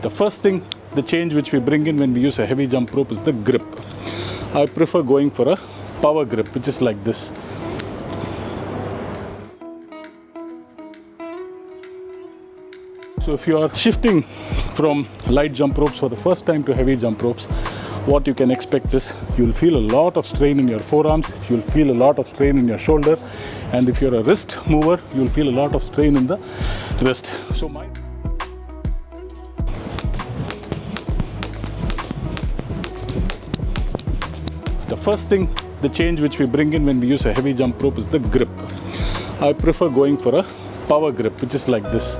The first thing, the change which we bring in when we use a heavy jump rope is the grip. I prefer going for a power grip, which is like this. So if you are shifting from light jump ropes for the first time to heavy jump ropes, what you can expect is you'll feel a lot of strain in your forearms, you'll feel a lot of strain in your shoulder, and if you're a wrist mover, you'll feel a lot of strain in the wrist. So the first thing, the change which we bring in when we use a heavy jump rope is the grip. I prefer going for a power grip, which is like this.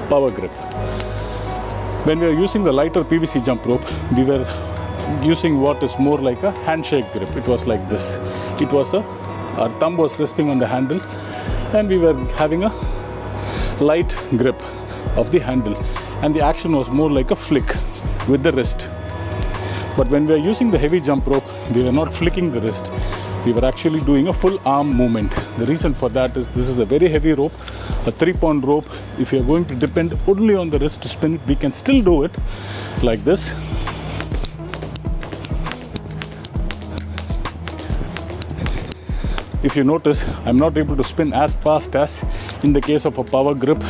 Power grip. When we are using the lighter PVC jump rope, we were using what is more like a handshake grip. It was like this. It was our thumb was resting on the handle, and we were having a light grip of the handle, and the action was more like a flick with the wrist. But when we are using the heavy jump rope, we were not flicking the wrist. We were actually doing a full arm movement. The reason for that is this is a very heavy rope, a 3-pound rope. If you are going to depend only on the wrist to spin it, we can still do it like this. If you notice, I'm not able to spin as fast as in the case of a power grip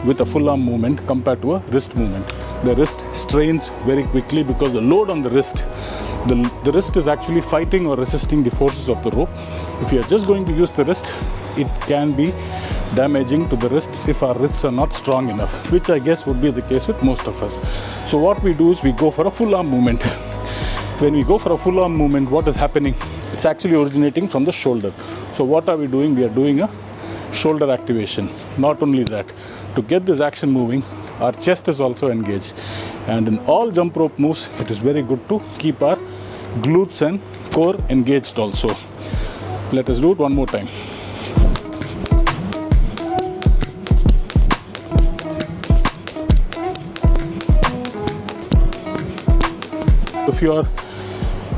with a full arm movement compared to a wrist movement. The wrist strains very quickly because the load on the wrist, the wrist is actually fighting or resisting the forces of the rope. If you are just going to use the wrist, it can be damaging to the wrist if our wrists are not strong enough, which I guess would be the case with most of us. So what we do is we go for a full arm movement. When we go for a full arm movement, what is happening? It's actually originating from the shoulder. So what are we doing? We are doing a shoulder activation. Not only that, to get this action moving, our chest is also engaged. And in all jump rope moves, it is very good to keep our glutes and core engaged also. Let us do it one more time. If you are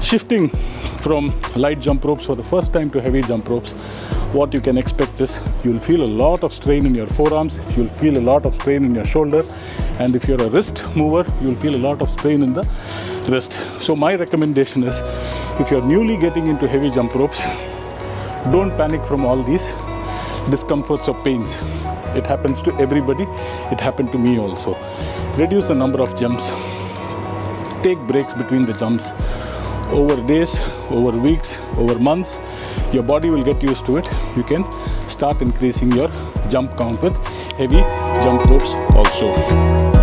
shifting from light jump ropes for the first time to heavy jump ropes, what you can expect is you'll feel a lot of strain in your forearms, you'll feel a lot of strain in your shoulder, and if you're a wrist mover, you'll feel a lot of strain in the wrist. So my recommendation is, if you're newly getting into heavy jump ropes, don't panic from all these discomforts or pains. It happens to everybody. It happened to me also. Reduce the number of jumps. Take breaks between the jumps. Over days, over weeks, over months, your body will get used to it. You can start increasing your jump count with heavy jump ropes also.